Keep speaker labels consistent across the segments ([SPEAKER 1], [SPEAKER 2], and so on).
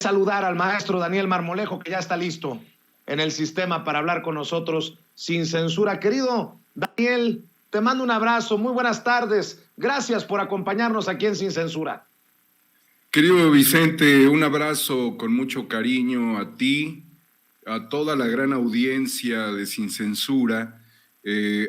[SPEAKER 1] Saludar al maestro Daniel Marmolejo, que ya está listo en el sistema para hablar con nosotros sin censura. Querido Daniel, te mando un abrazo, muy buenas tardes, gracias por acompañarnos aquí en Sin Censura.
[SPEAKER 2] Querido Vicente, un abrazo con mucho cariño a ti, a toda la gran audiencia de Sin Censura,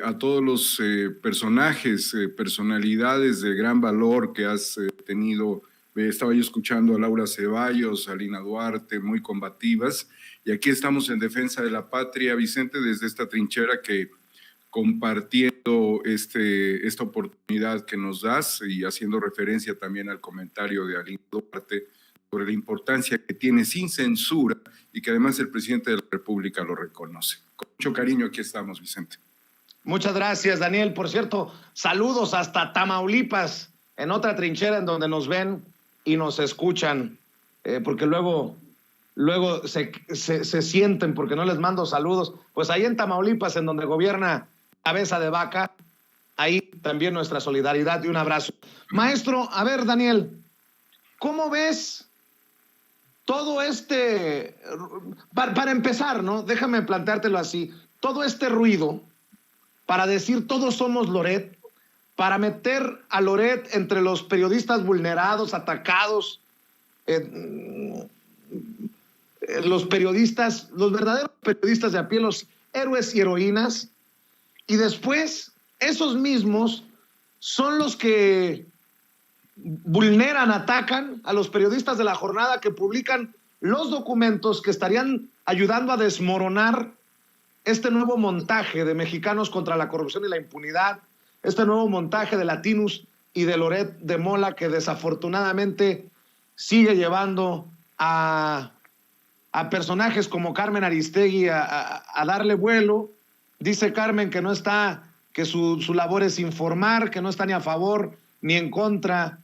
[SPEAKER 2] a todos los personajes, personalidades de gran valor que has tenido. Estaba yo escuchando a Laura Ceballos, a Lina Duarte, muy combativas, y aquí estamos en defensa de la patria, Vicente, desde esta trinchera que compartiendo esta oportunidad que nos das y haciendo referencia también al comentario de Alina Duarte sobre la importancia que tiene Sin Censura y que además el presidente de la República lo reconoce. Con mucho cariño aquí estamos, Vicente.
[SPEAKER 1] Muchas gracias, Daniel. Por cierto, saludos hasta Tamaulipas, en otra trinchera en donde nos ven y nos escuchan, porque luego se sienten porque no les mando saludos. Pues ahí en Tamaulipas, en donde gobierna Cabeza de Vaca, ahí también nuestra solidaridad y un abrazo. Maestro, a ver, Daniel, ¿cómo ves todo para empezar, ¿no? Déjame planteártelo así, todo este ruido para decir todos somos Loret, para meter a Loret entre los periodistas vulnerados, atacados, los periodistas, los verdaderos periodistas de a pie, los héroes y heroínas, y después esos mismos son los que vulneran, atacan a los periodistas de La Jornada que publican los documentos que estarían ayudando a desmoronar este nuevo montaje de Mexicanos contra la Corrupción y la Impunidad, este nuevo montaje de Latinus y de Loret de Mola, que desafortunadamente sigue llevando a personajes como Carmen Aristegui a darle vuelo. Dice Carmen que no está, que su labor es informar, que no está ni a favor ni en contra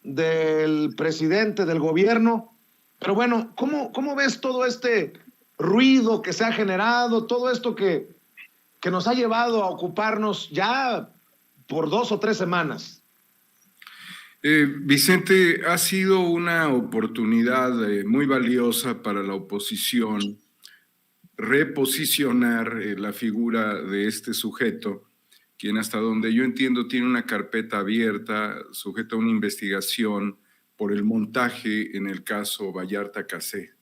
[SPEAKER 1] del presidente, del gobierno. Pero bueno, ¿cómo ves todo este ruido que se ha generado, todo esto que nos ha llevado a ocuparnos ya por 2 o 3 semanas?
[SPEAKER 2] Vicente, ha sido una oportunidad muy valiosa para la oposición reposicionar la figura de este sujeto, quien hasta donde yo entiendo tiene una carpeta abierta, sujeta a una investigación por el montaje en el caso Vallarta Cassé,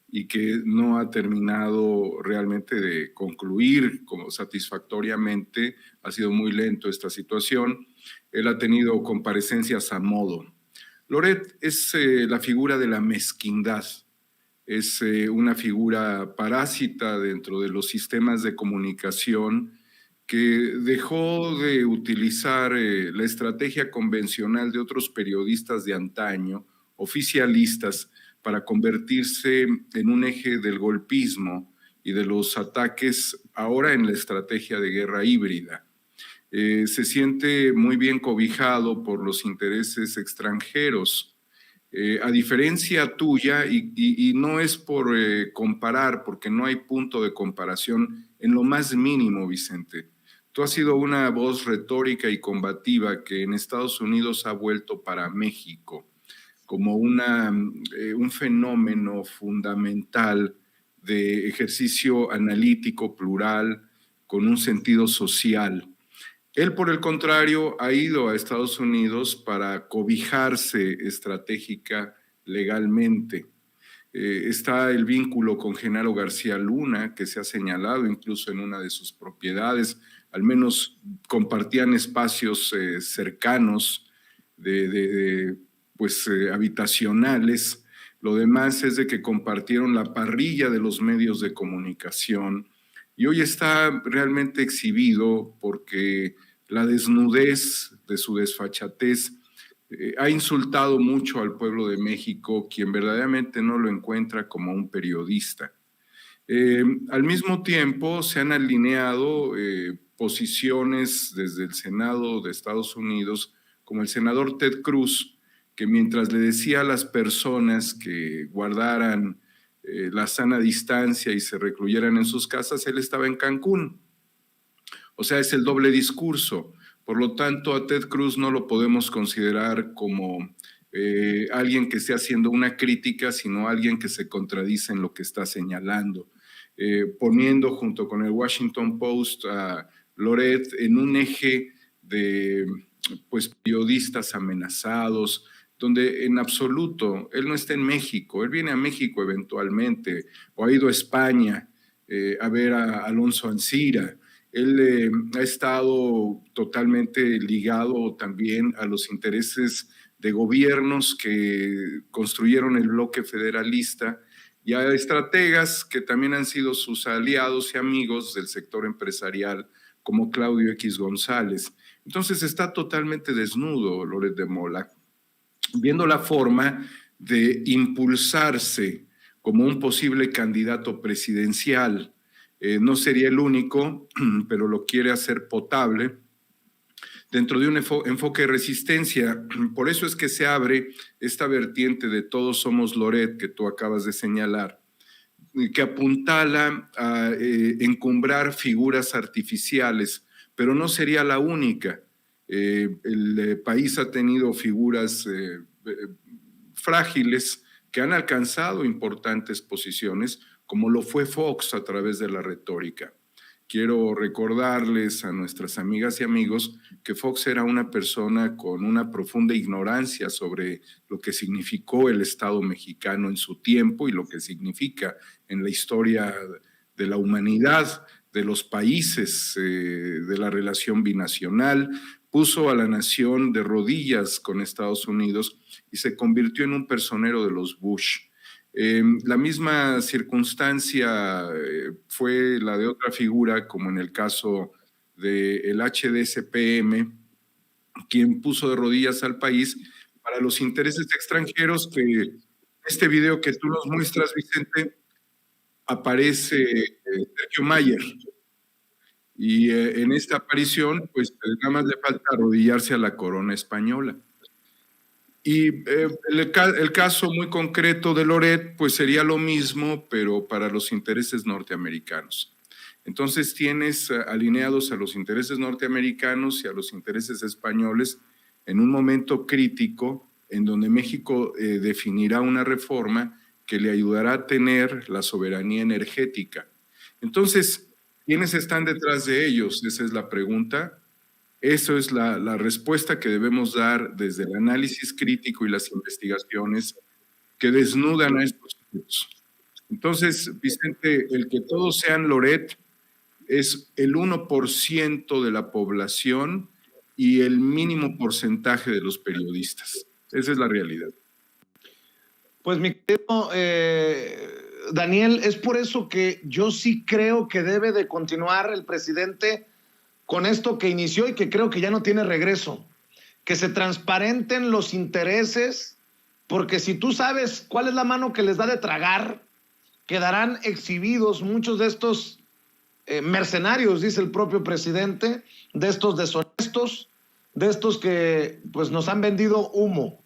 [SPEAKER 2] y que no ha terminado realmente de concluir como satisfactoriamente. Ha sido muy lento esta situación. Él ha tenido comparecencias a modo. Loret es la figura de la mezquindad, es una figura parásita dentro de los sistemas de comunicación que dejó de utilizar la estrategia convencional de otros periodistas de antaño, oficialistas, para convertirse en un eje del golpismo y de los ataques ahora en la estrategia de guerra híbrida. Se siente muy bien cobijado por los intereses extranjeros, a diferencia tuya, y no es por comparar, porque no hay punto de comparación en lo más mínimo, Vicente. Tú has sido una voz retórica y combativa que en Estados Unidos ha vuelto para México como un fenómeno fundamental de ejercicio analítico, plural, con un sentido social. Él, por el contrario, ha ido a Estados Unidos para cobijarse estratégica legalmente. Está el vínculo con Genaro García Luna, que se ha señalado incluso en una de sus propiedades, al menos compartían espacios cercanos habitacionales. Lo demás es de que compartieron la parrilla de los medios de comunicación, y hoy está realmente exhibido porque la desnudez de su desfachatez ha insultado mucho al pueblo de México, quien verdaderamente no lo encuentra como un periodista. Al mismo tiempo se han alineado posiciones desde el Senado de Estados Unidos, como el senador Ted Cruz, que mientras le decía a las personas que guardaran la sana distancia y se recluyeran en sus casas, él estaba en Cancún. O sea, es el doble discurso. Por lo tanto, a Ted Cruz no lo podemos considerar como alguien que esté haciendo una crítica, sino alguien que se contradice en lo que está señalando, poniendo junto con el Washington Post a Loret en un eje de pues, periodistas amenazados, donde en absoluto, él no está en México, él viene a México eventualmente, o ha ido a España a ver a Alonso Ancira. Él ha estado totalmente ligado también a los intereses de gobiernos que construyeron el bloque federalista y a estrategas que también han sido sus aliados y amigos del sector empresarial, como Claudio X González. Entonces está totalmente desnudo Loret de Mola, viendo la forma de impulsarse como un posible candidato presidencial. No sería el único, pero lo quiere hacer potable dentro de un enfoque de resistencia. Por eso es que se abre esta vertiente de Todos Somos Loret, que tú acabas de señalar, que apuntala a encumbrar figuras artificiales, pero no sería la única. El país ha tenido figuras frágiles que han alcanzado importantes posiciones, como lo fue Fox a través de la retórica. Quiero recordarles a nuestras amigas y amigos que Fox era una persona con una profunda ignorancia sobre lo que significó el Estado mexicano en su tiempo y lo que significa en la historia de la humanidad, de los países, de la relación binacional. Puso a la nación de rodillas con Estados Unidos y se convirtió en un personero de los Bush. La misma circunstancia fue la de otra figura, como en el caso del HDSPM, quien puso de rodillas al país para los intereses extranjeros, que este video que tú nos muestras, Vicente, aparece Sergio Mayer. Y en esta aparición, pues nada más le falta arrodillarse a la corona española. Y el caso muy concreto de Loret, pues sería lo mismo, pero para los intereses norteamericanos. Entonces tienes alineados a los intereses norteamericanos y a los intereses españoles en un momento crítico en donde México definirá una reforma que le ayudará a tener la soberanía energética. Entonces, ¿quiénes están detrás de ellos? Esa es la pregunta. Eso es la respuesta que debemos dar desde el análisis crítico y las investigaciones que desnudan a estos sujetos. Entonces, Vicente, el que todos sean Loret es el 1% de la población y el mínimo porcentaje de los periodistas. Esa es la realidad.
[SPEAKER 1] Pues mi querido Daniel, es por eso que yo sí creo que debe de continuar el presidente con esto que inició y que creo que ya no tiene regreso, que se transparenten los intereses, porque si tú sabes cuál es la mano que les da de tragar, quedarán exhibidos muchos de estos mercenarios, dice el propio presidente, de estos deshonestos, de estos que pues nos han vendido humo.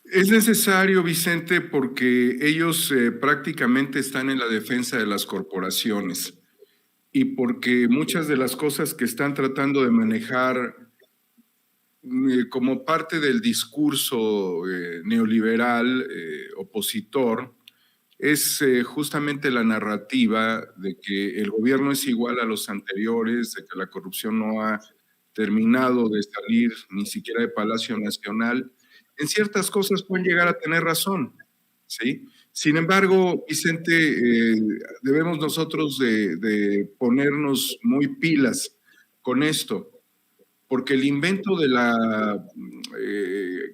[SPEAKER 2] Es necesario, Vicente, porque ellos prácticamente están en la defensa de las corporaciones. Y porque muchas de las cosas que están tratando de manejar como parte del discurso neoliberal opositor es justamente la narrativa de que el gobierno es igual a los anteriores, de que la corrupción no ha terminado de salir ni siquiera de Palacio Nacional. En ciertas cosas pueden llegar a tener razón, ¿sí? Sin embargo, Vicente, debemos nosotros de ponernos muy pilas con esto, porque el invento de la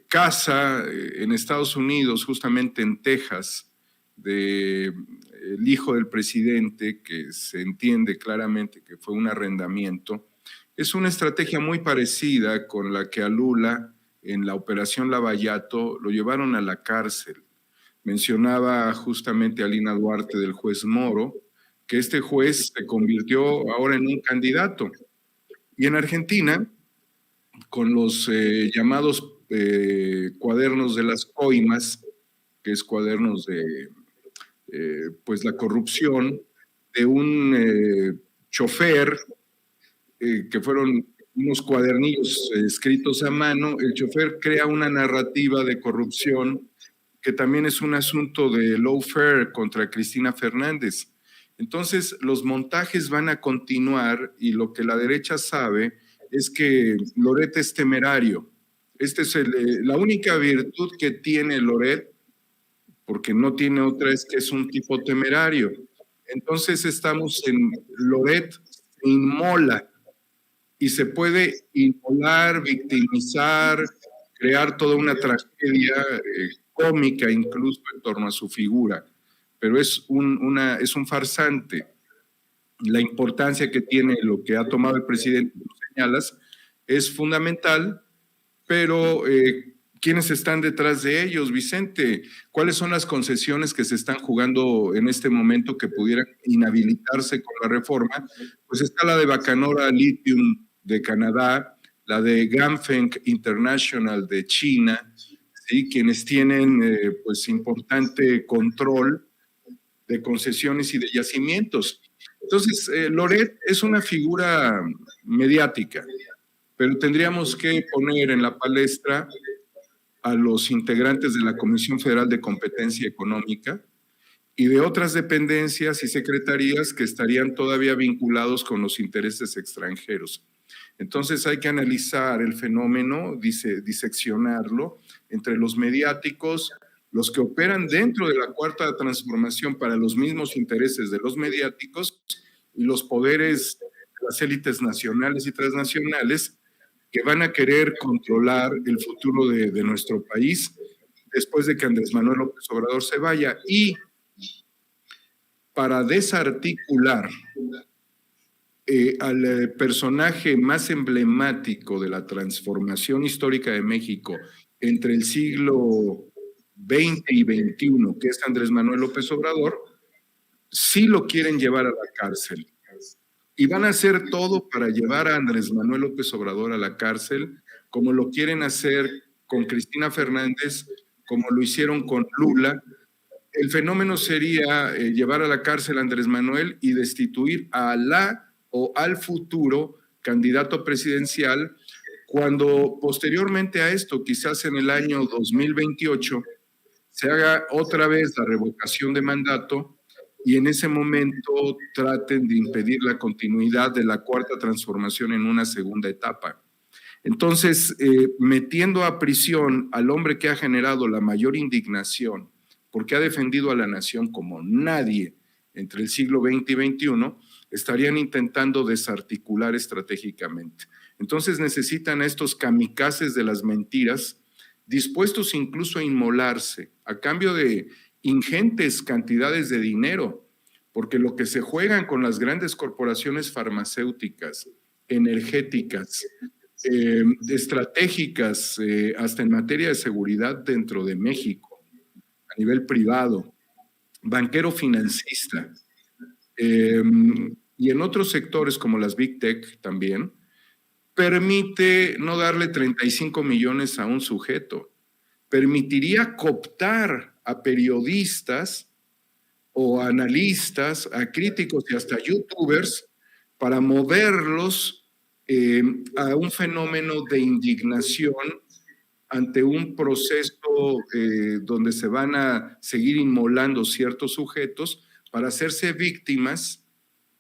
[SPEAKER 2] casa en Estados Unidos, justamente en Texas, del hijo del presidente, que se entiende claramente que fue un arrendamiento, es una estrategia muy parecida con la que a Lula, en la Operación Lavallato, lo llevaron a la cárcel. Mencionaba justamente a Lina Duarte del juez Moro, que este juez se convirtió ahora en un candidato. Y en Argentina, con los llamados cuadernos de las coimas, que es cuadernos de pues la corrupción, de un chofer que fueron unos cuadernillos escritos a mano, el chofer crea una narrativa de corrupción que también es un asunto de lawfare contra Cristina Fernández. Entonces, los montajes van a continuar y lo que la derecha sabe es que Loret es temerario. Esta es la única virtud que tiene Loret, porque no tiene otra, es que es un tipo temerario. Entonces estamos en Loret se inmola y se puede inmolar, victimizar, crear toda una tragedia cómica incluso en torno a su figura, pero es un farsante. La importancia que tiene lo que ha tomado el presidente, tú señalas, es fundamental, pero ¿quiénes están detrás de ellos, Vicente? ¿Cuáles son las concesiones que se están jugando en este momento que pudieran inhabilitarse con la reforma? Pues está la de Bacanora Lithium de Canadá, la de Ganfeng International de China, ¿sí? Quienes tienen pues importante control de concesiones y de yacimientos. Entonces, Loret es una figura mediática, pero tendríamos que poner en la palestra a los integrantes de la Comisión Federal de Competencia Económica y de otras dependencias y secretarías que estarían todavía vinculados con los intereses extranjeros. Entonces hay que analizar el fenómeno, diseccionarlo entre los mediáticos, los que operan dentro de la Cuarta Transformación para los mismos intereses de los mediáticos y los poderes de las élites nacionales y transnacionales que van a querer controlar el futuro de nuestro país después de que Andrés Manuel López Obrador se vaya. Y para desarticular al personaje más emblemático de la transformación histórica de México entre el siglo XX y XXI, que es Andrés Manuel López Obrador, sí lo quieren llevar a la cárcel. Y van a hacer todo para llevar a Andrés Manuel López Obrador a la cárcel, como lo quieren hacer con Cristina Fernández, como lo hicieron con Lula. El fenómeno sería llevar a la cárcel a Andrés Manuel y destituir a la o al futuro candidato presidencial, cuando posteriormente a esto, quizás en el año 2028, se haga otra vez la revocación de mandato y en ese momento traten de impedir la continuidad de la Cuarta Transformación en una segunda etapa. Entonces, metiendo a prisión al hombre que ha generado la mayor indignación, porque ha defendido a la nación como nadie entre el siglo XX y XXI, estarían intentando desarticular estratégicamente. Entonces necesitan a estos kamikazes de las mentiras, dispuestos incluso a inmolarse a cambio de ingentes cantidades de dinero, porque lo que se juegan con las grandes corporaciones farmacéuticas, energéticas, estratégicas, hasta en materia de seguridad dentro de México, a nivel privado, banquero financista, y en otros sectores como las Big Tech también, permite no darle 35 millones a un sujeto, permitiría cooptar a periodistas o analistas, a críticos y hasta youtubers para moverlos a un fenómeno de indignación ante un proceso donde se van a seguir inmolando ciertos sujetos para hacerse víctimas,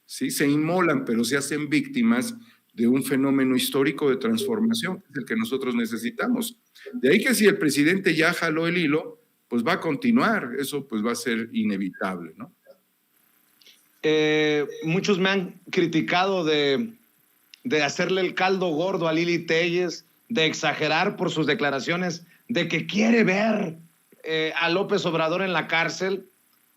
[SPEAKER 2] ¿sí? Se inmolan, pero se hacen víctimas de un fenómeno histórico de transformación, que es el que nosotros necesitamos. De ahí que si el presidente ya jaló el hilo, pues va a continuar, eso pues va a ser inevitable, ¿no?
[SPEAKER 1] Muchos me han criticado de hacerle el caldo gordo a Lili Téllez, de exagerar por sus declaraciones, de que quiere ver a López Obrador en la cárcel,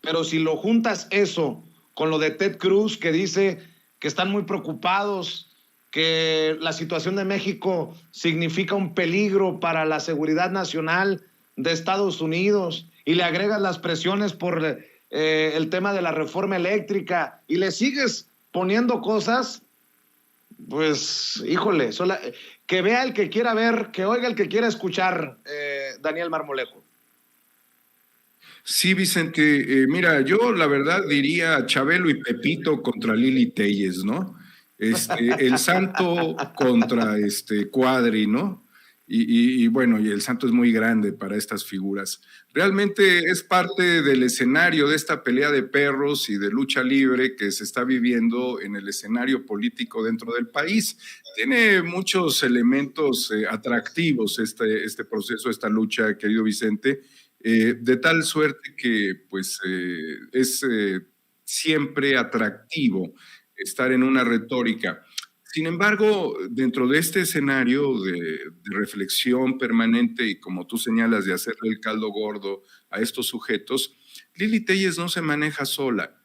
[SPEAKER 1] pero si lo juntas eso con lo de Ted Cruz, que dice que están muy preocupados, que la situación de México significa un peligro para la seguridad nacional de Estados Unidos, y le agregas las presiones por el tema de la reforma eléctrica, y le sigues poniendo cosas, pues, híjole, que vea el que quiera ver, que oiga el que quiera escuchar, Daniel Marmolejo.
[SPEAKER 2] Sí, Vicente, mira, yo la verdad diría Chabelo y Pepito contra Lili Téllez, ¿no? El Santo contra Cuadri, ¿no? Y bueno, y el Santo es muy grande para estas figuras. Realmente es parte del escenario de esta pelea de perros y de lucha libre que se está viviendo en el escenario político dentro del país. Tiene muchos elementos atractivos este proceso, esta lucha, querido Vicente, de tal suerte que pues es siempre atractivo estar en una retórica. Sin embargo, dentro de este escenario de reflexión permanente y como tú señalas, de hacerle el caldo gordo a estos sujetos, Lili Téllez no se maneja sola,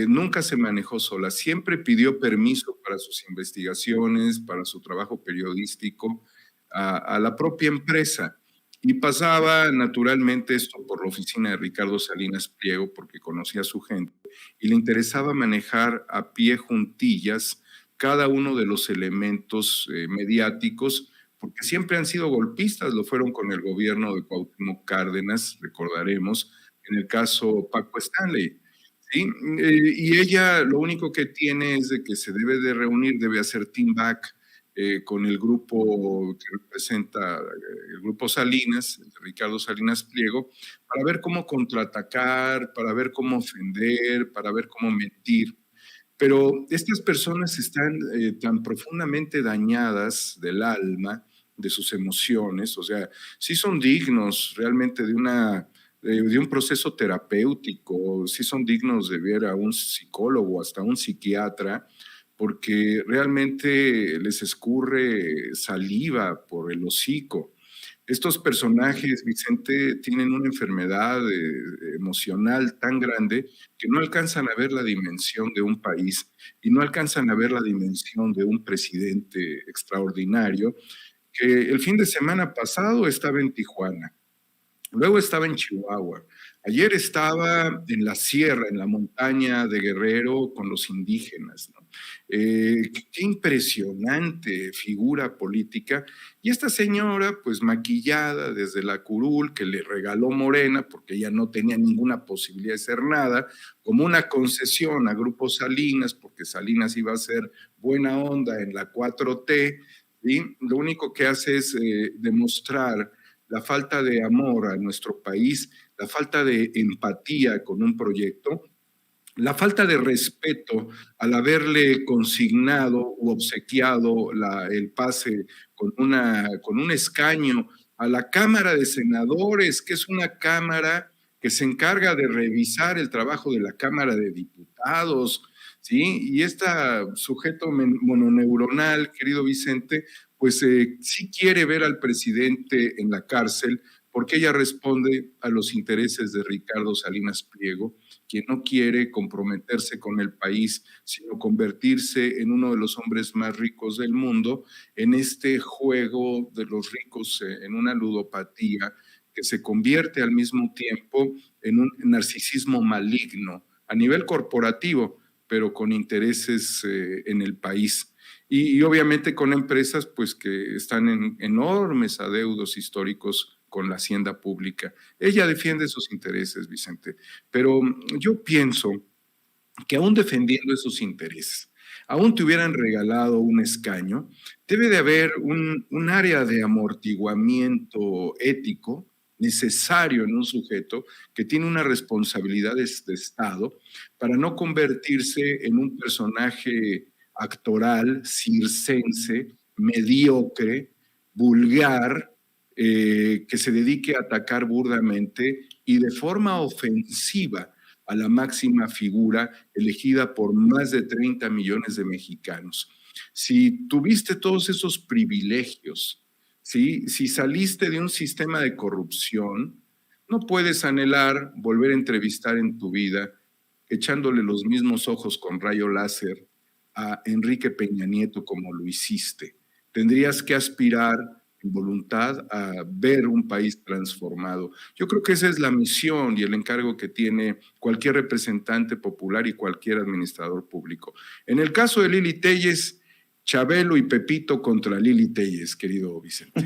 [SPEAKER 2] nunca se manejó sola, siempre pidió permiso para sus investigaciones, para su trabajo periodístico, a la propia empresa. Y pasaba naturalmente esto por la oficina de Ricardo Salinas Pliego, porque conocía a su gente, y le interesaba manejar a pie juntillas cada uno de los elementos mediáticos, porque siempre han sido golpistas, lo fueron con el gobierno de Cuauhtémoc Cárdenas, recordaremos, en el caso Paco Stanley, ¿sí? Y ella lo único que tiene es de que se debe de reunir, debe hacer team back con el grupo que representa el grupo Salinas, Ricardo Salinas Pliego, para ver cómo contraatacar, para ver cómo ofender, para ver cómo mentir. Pero estas personas están tan profundamente dañadas del alma, de sus emociones, o sea, sí son dignos realmente de un proceso terapéutico, sí son dignos de ver a un psicólogo, hasta un psiquiatra, porque realmente les escurre saliva por el hocico. Estos personajes, Vicente, tienen una enfermedad emocional tan grande que no alcanzan a ver la dimensión de un país y no alcanzan a ver la dimensión de un presidente extraordinario que el fin de semana pasado estaba en Tijuana, luego estaba en Chihuahua, ayer estaba en la sierra, en la montaña de Guerrero con los indígenas, ¿no? Qué impresionante figura política. Y esta señora, pues maquillada desde la curul que le regaló Morena, porque ella no tenía ninguna posibilidad de hacer nada, como una concesión a Grupo Salinas, porque Salinas iba a ser buena onda en la 4T, ¿sí? Lo único que hace es demostrar la falta de amor a nuestro país, la falta de empatía con un proyecto, la falta de respeto al haberle consignado u obsequiado el pase con un escaño a la Cámara de Senadores, que es una cámara que se encarga de revisar el trabajo de la Cámara de Diputados, ¿sí? Y este sujeto mononeuronal, querido Vicente, pues sí quiere ver al presidente en la cárcel porque ella responde a los intereses de Ricardo Salinas Pliego, quien no quiere comprometerse con el país, sino convertirse en uno de los hombres más ricos del mundo, en este juego de los ricos, en una ludopatía que se convierte al mismo tiempo en un narcisismo maligno a nivel corporativo, pero con intereses en el país. Y obviamente con empresas pues que están en enormes adeudos históricos con la hacienda pública. Ella defiende esos intereses, Vicente, pero yo pienso que aún defendiendo esos intereses, aún te hubieran regalado un escaño, debe de haber un área de amortiguamiento ético necesario en un sujeto que tiene una responsabilidad de Estado para no convertirse en un personaje actoral, circense, mediocre, vulgar, que se dedique a atacar burdamente y de forma ofensiva a la máxima figura elegida por más de 30 millones de mexicanos. Si tuviste todos esos privilegios, ¿sí? Si saliste de un sistema de corrupción, no puedes anhelar volver a entrevistar en tu vida echándole los mismos ojos con rayo láser a Enrique Peña Nieto como lo hiciste. Tendrías que aspirar en voluntad a ver un país transformado. Yo creo que esa es la misión y el encargo que tiene cualquier representante popular y cualquier administrador público. En el caso de Lili Téllez, Chabelo y Pepito contra Lili Téllez, querido Vicente.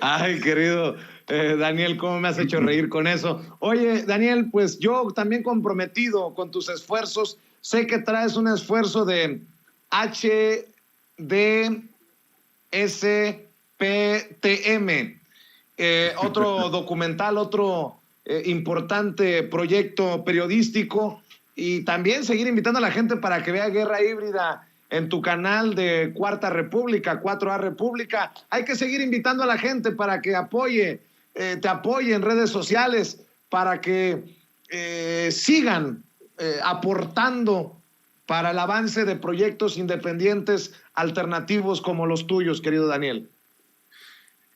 [SPEAKER 1] Ay, querido Daniel, ¿cómo me has hecho reír con eso? Oye, Daniel, pues yo también comprometido con tus esfuerzos, sé que traes un esfuerzo de HDSPTM. Otro documental, otro importante proyecto periodístico, y también seguir invitando a la gente para que vea Guerra Híbrida en tu canal de Cuarta República, 4A República. Hay que seguir invitando a la gente para que te apoye en redes sociales, para que sigan aportando para el avance de proyectos independientes alternativos como los tuyos, querido Daniel.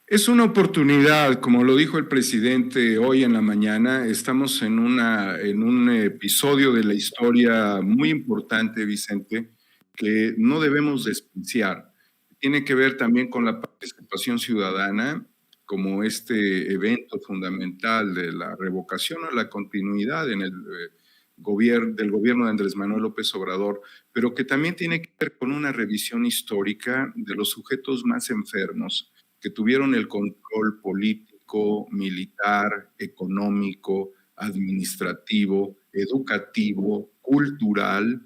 [SPEAKER 2] Es una oportunidad, como lo dijo el presidente hoy en la mañana. Estamos en un episodio de la historia muy importante, Vicente, que no debemos despreciar. Tiene que ver también con la participación ciudadana, como este evento fundamental de la revocación o la continuidad en el del gobierno de Andrés Manuel López Obrador, pero que también tiene que ver con una revisión histórica de los sujetos más enfermos que tuvieron el control político, militar, económico, administrativo, educativo, cultural,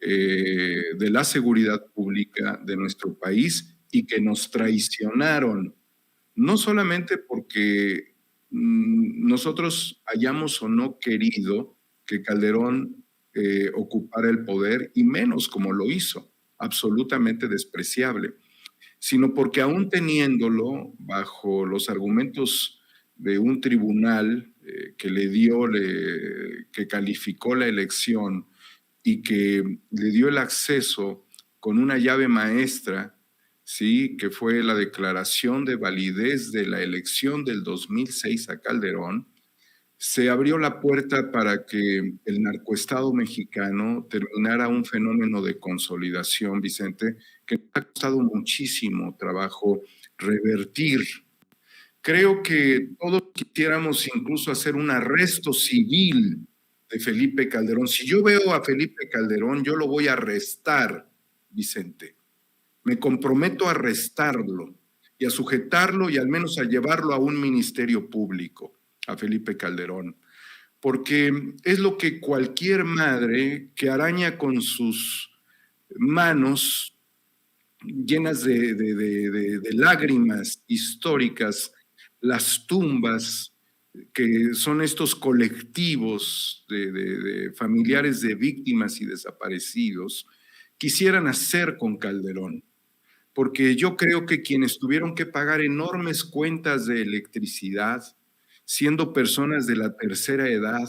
[SPEAKER 2] de la seguridad pública de nuestro país, y que nos traicionaron, no solamente porque nosotros hayamos o no querido que Calderón ocupara el poder, y menos como lo hizo, absolutamente despreciable, sino porque aún teniéndolo bajo los argumentos de un tribunal que calificó la elección y que le dio el acceso con una llave maestra, ¿sí?, que fue la declaración de validez de la elección del 2006 a Calderón, se abrió la puerta para que el narcoestado mexicano terminara un fenómeno de consolidación, Vicente, que nos ha costado muchísimo trabajo revertir. Creo que todos quisiéramos incluso hacer un arresto civil de Felipe Calderón. Si yo veo a Felipe Calderón, yo lo voy a arrestar, Vicente. Me comprometo a arrestarlo y a sujetarlo y al menos a llevarlo a un ministerio público, a Felipe Calderón, porque es lo que cualquier madre que araña con sus manos llenas de lágrimas históricas las tumbas, que son estos colectivos de familiares de víctimas y desaparecidos, quisieran hacer con Calderón. Porque yo creo que quienes tuvieron que pagar enormes cuentas de electricidad, siendo personas de la tercera edad,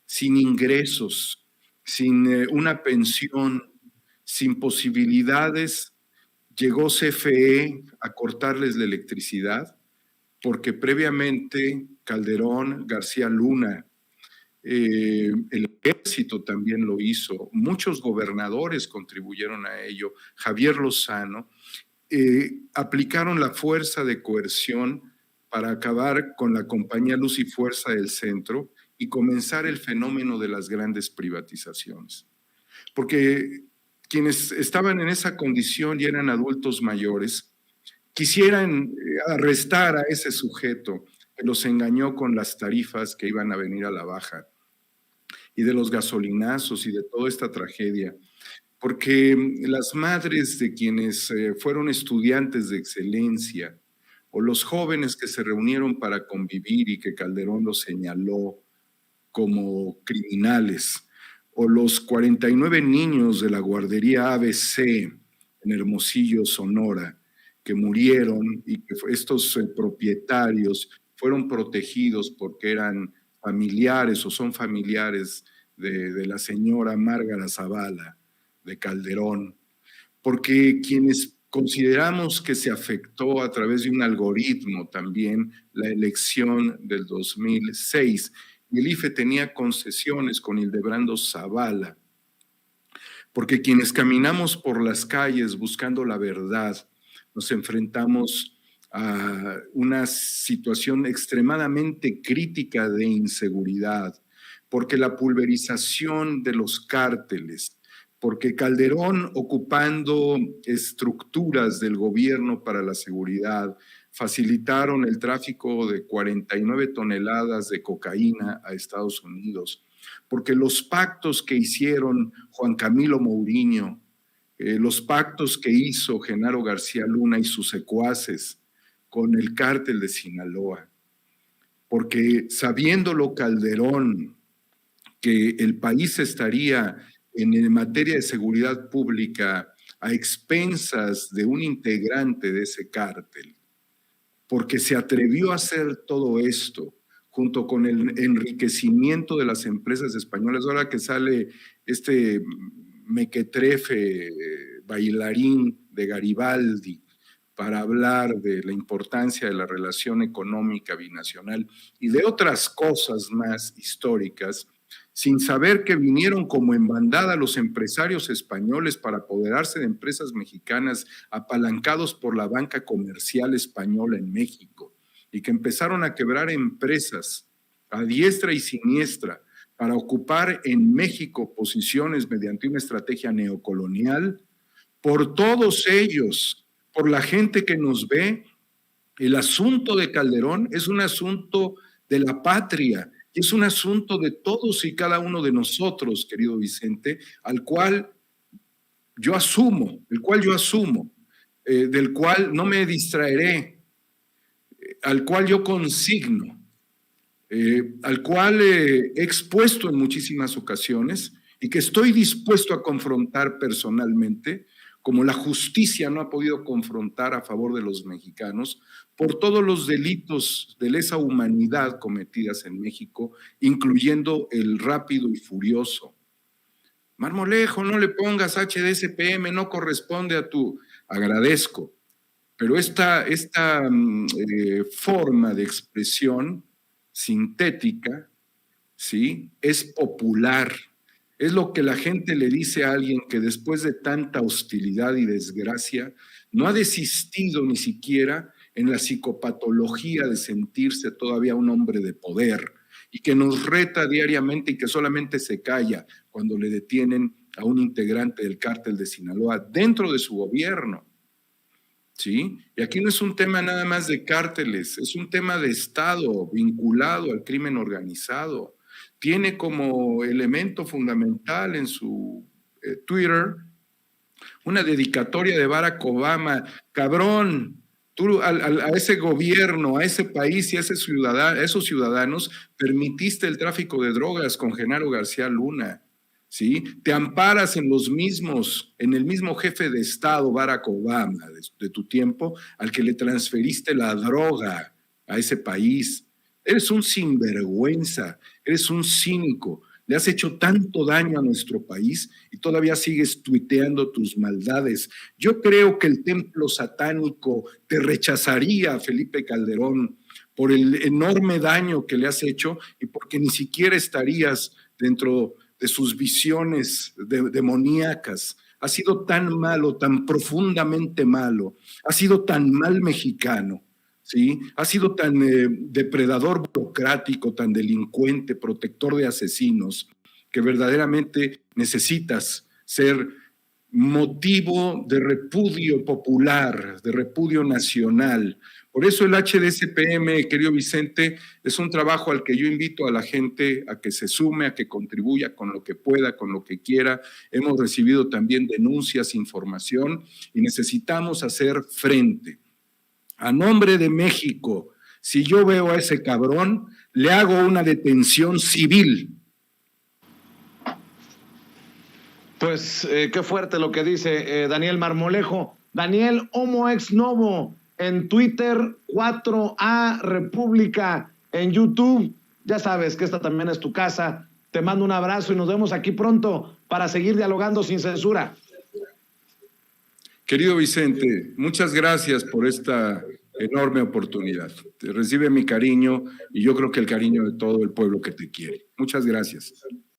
[SPEAKER 2] sin ingresos, sin una pensión, sin posibilidades, llegó CFE a cortarles la electricidad, porque previamente Calderón, García Luna, el ejército también lo hizo, muchos gobernadores contribuyeron a ello, Javier Lozano, aplicaron la fuerza de coerción para acabar con la compañía Luz y Fuerza del Centro y comenzar el fenómeno de las grandes privatizaciones. Porque quienes estaban en esa condición y eran adultos mayores, quisieran arrestar a ese sujeto que los engañó con las tarifas que iban a venir a la baja, y de los gasolinazos y de toda esta tragedia, porque las madres de quienes fueron estudiantes de excelencia, o los jóvenes que se reunieron para convivir y que Calderón los señaló como criminales, o los 49 niños de la guardería ABC en Hermosillo, Sonora, que murieron, y que estos propietarios fueron protegidos porque eran familiares o son familiares de la señora Márgara Zavala de Calderón, porque quienes consideramos que se afectó a través de un algoritmo también la elección del 2006, y el IFE tenía concesiones con Hildebrando Zavala, porque quienes caminamos por las calles buscando la verdad, nos enfrentamos a una situación extremadamente crítica de inseguridad, porque la pulverización de los cárteles, porque Calderón ocupando estructuras del gobierno para la seguridad, facilitaron el tráfico de 49 toneladas de cocaína a Estados Unidos, porque los pactos que hicieron Juan Camilo Mourinho los pactos que hizo Genaro García Luna y sus secuaces con el cártel de Sinaloa, porque sabiéndolo Calderón que el país estaría en materia de seguridad pública a expensas de un integrante de ese cártel, porque se atrevió a hacer todo esto, junto con el enriquecimiento de las empresas españolas. Ahora que sale este mequetrefe bailarín de Garibaldi para hablar de la importancia de la relación económica binacional y de otras cosas más históricas, sin saber que vinieron como en bandada los empresarios españoles para apoderarse de empresas mexicanas apalancados por la banca comercial española en México, y que empezaron a quebrar empresas a diestra y siniestra para ocupar en México posiciones mediante una estrategia neocolonial. Por todos ellos, por la gente que nos ve, el asunto de Calderón es un asunto de la patria, es un asunto de todos y cada uno de nosotros, querido Vicente, al cual yo asumo, del cual no me distraeré, al cual yo consigno, al cual he expuesto en muchísimas ocasiones y que estoy dispuesto a confrontar personalmente, como la justicia no ha podido confrontar a favor de los mexicanos, por todos los delitos de lesa humanidad cometidas en México, incluyendo el Rápido y Furioso. Marmolejo, no le pongas HDSPM, no corresponde a tu... Agradezco, pero esta forma de expresión sintética, ¿sí?, es popular. Es lo que la gente le dice a alguien que después de tanta hostilidad y desgracia no ha desistido ni siquiera en la psicopatología de sentirse todavía un hombre de poder y que nos reta diariamente y que solamente se calla cuando le detienen a un integrante del cártel de Sinaloa dentro de su gobierno. ¿Sí? Y aquí no es un tema nada más de cárteles, es un tema de Estado vinculado al crimen organizado. Tiene como elemento fundamental en su Twitter una dedicatoria de Barack Obama. Cabrón, tú a ese gobierno, a ese país y a esos ciudadanos permitiste el tráfico de drogas con Genaro García Luna, ¿sí? Te amparas en el mismo jefe de Estado, Barack Obama, de tu tiempo, al que le transferiste la droga a ese país. Eres un sinvergüenza, eres un cínico, le has hecho tanto daño a nuestro país y todavía sigues tuiteando tus maldades. Yo creo que el templo satánico te rechazaría, Felipe Calderón, por el enorme daño que le has hecho y porque ni siquiera estarías dentro de sus visiones demoníacas. Ha sido tan malo, tan profundamente malo, ha sido tan mal mexicano, ¿sí? Ha sido tan depredador burocrático, tan delincuente, protector de asesinos, que verdaderamente necesitas ser motivo de repudio popular, de repudio nacional. Por eso el HDSPM, querido Vicente, es un trabajo al que yo invito a la gente a que se sume, a que contribuya con lo que pueda, con lo que quiera. Hemos recibido también denuncias, información y necesitamos hacer frente. A nombre de México, si yo veo a ese cabrón, le hago una detención civil.
[SPEAKER 1] Pues qué fuerte lo que dice Daniel Marmolejo. Daniel Homo Ex Novo en Twitter, 4A República en YouTube. Ya sabes que esta también es tu casa. Te mando un abrazo y nos vemos aquí pronto para seguir dialogando sin censura.
[SPEAKER 2] Querido Vicente, muchas gracias por esta enorme oportunidad. Te recibe mi cariño y yo creo que el cariño de todo el pueblo que te quiere. Muchas gracias.